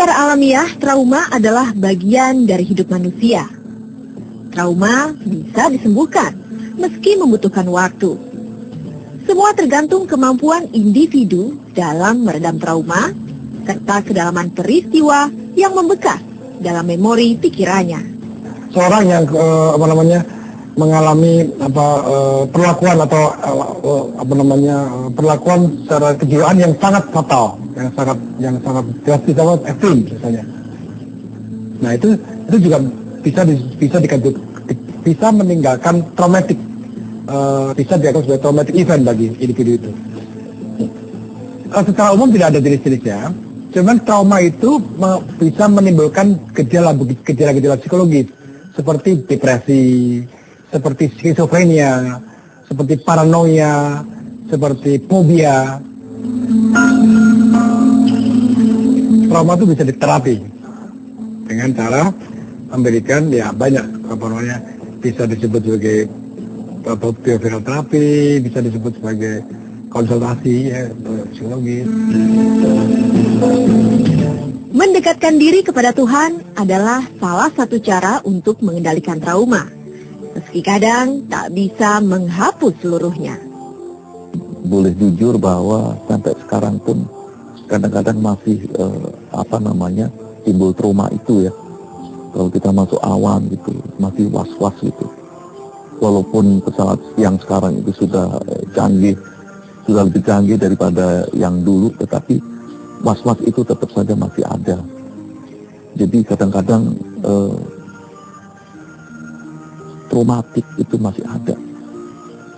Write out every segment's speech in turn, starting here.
Secara alamiah, trauma adalah bagian dari hidup manusia. Trauma bisa disembuhkan, meski membutuhkan waktu. Semua tergantung kemampuan individu dalam meredam trauma, serta kedalaman peristiwa yang membekas dalam memori pikirannya. Seorang yang mengalami perlakuan atau perlakuan secara kejiwaan yang sangat fatal, yang sangat drastis, sangat ekstrim misalnya. Nah itu juga bisa meninggalkan traumatik, bisa dianggap sebagai traumatic event bagi individu itu. Secara umum tidak ada jenis-jenisnya, cuman trauma itu bisa menimbulkan gejala-gejala psikologis seperti depresi, seperti skizofrenia, seperti paranoia, seperti fobia. Trauma itu bisa diterapi dengan cara memberikan banyak bisa disebut sebagai behavioral terapi, bisa disebut sebagai konsultasi psikologis. Mendekatkan diri kepada Tuhan adalah salah satu cara untuk mengendalikan trauma, meski kadang tak bisa menghapus seluruhnya. Boleh jujur bahwa sampai sekarang pun kadang-kadang masih timbul trauma itu ya. Kalau kita masuk awan gitu, masih was-was gitu. Walaupun pesawat yang sekarang itu sudah canggih, sudah lebih canggih daripada yang dulu, tetapi was-was itu tetap saja masih ada. Jadi kadang-kadang traumatik itu masih ada.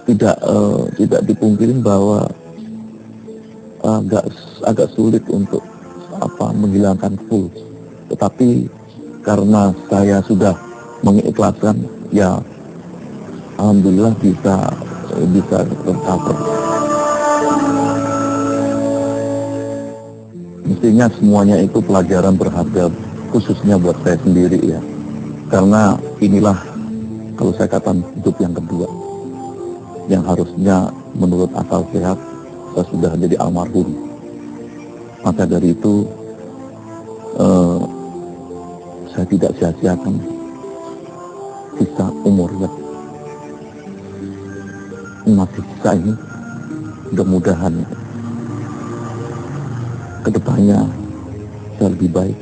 Tidak dipungkirin bahwa agak sulit untuk menghilangkan full. Tetapi karena saya sudah mengikhlaskan, ya alhamdulillah bisa tercover. Mestinya semuanya itu pelajaran berharga, khususnya buat saya sendiri ya. Karena inilah, kalau saya katakan, hidup yang kedua. Yang harusnya menurut akal sehat, saya sudah jadi almarhum. Maka dari itu, saya tidak sia-siakan sisa umur ya. Masih sisa ini, mudah-mudahan kedepannya saya lebih baik,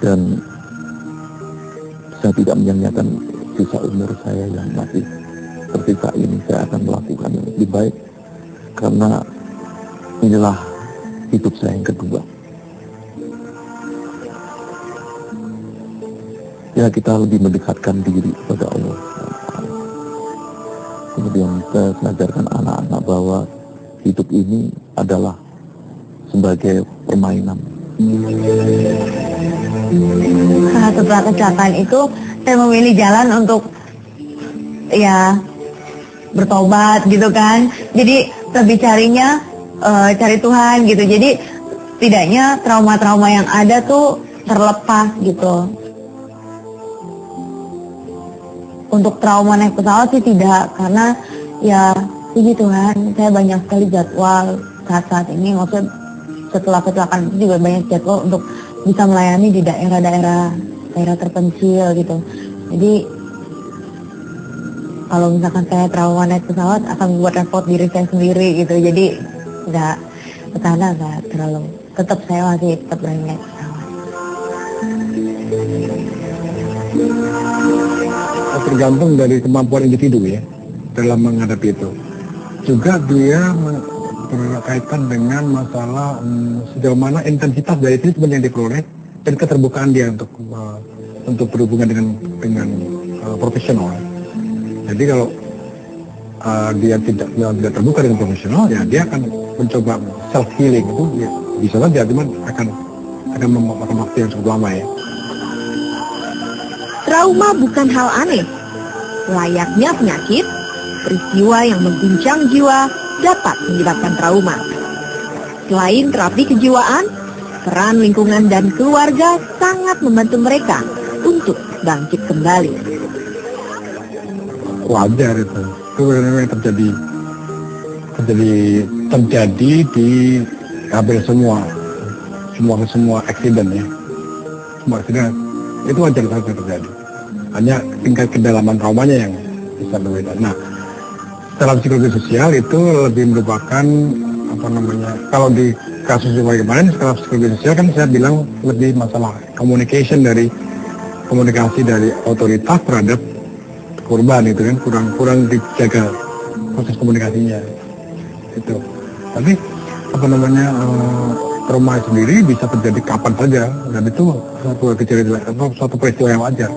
dan saya tidak menyia-nyiakan sisa umur saya yang masih tersisa ini. Saya akan melakukan yang lebih baik, karena inilah hidup saya yang kedua. Ya, kita lebih mendekatkan diri kepada Allah. Kemudian saya mengajarkan anak-anak bahwa hidup ini adalah sebagai permainan. Setelah kecelakaan itu, saya memilih jalan untuk bertobat gitu kan. Jadi lebih cari Tuhan gitu. Jadi setidaknya trauma-trauma yang ada tuh terlepas gitu. Untuk trauma naik pesawat sih tidak, karena puji Tuhan saya banyak sekali jadwal saat ini. Maksudnya setelah kecelakaan itu juga banyak jadwal untuk bisa melayani di daerah terpencil gitu. Jadi kalau misalkan saya trauma naik pesawat akan membuat repot diri saya sendiri gitu. Jadi nggak kesana, nggak terlalu. Tetap saya masih tetap berani naik pesawat. Tergantung dari kemampuan individu ya dalam menghadapi itu. Juga dia berkaitan dengan masalah sejauh mana intensitas dari treatment yang diperoleh dan keterbukaan dia untuk berhubungan dengan profesional. Jadi kalau dia tidak terbuka dengan profesional, ya dia akan mencoba self healing itu ya, bisa saja, cuman akan memakan waktu yang cukup lama ya. Trauma bukan hal aneh. Layaknya penyakit, peristiwa yang mengguncang jiwa dapat menyebabkan trauma. Selain terapi kejiwaan, peran lingkungan dan keluarga sangat membantu mereka untuk bangkit kembali. Wajar itu yang terjadi di hampir semua semua accident ya, semua accident itu wajar saja terjadi. Hanya tingkat kedalaman traumanya yang bisa berbeda. Nah, secara psikologi sosial itu lebih merupakan apa namanya? Kalau di kasus yang kemarin, secara psikologi sosial kan saya bilang lebih masalah komunikasi dari otoritas terhadap korban itu kan kurang dijaga proses komunikasinya itu. Tapi apa namanya trauma sendiri bisa terjadi kapan saja dan itu suatu kejadian suatu peristiwa yang wajar.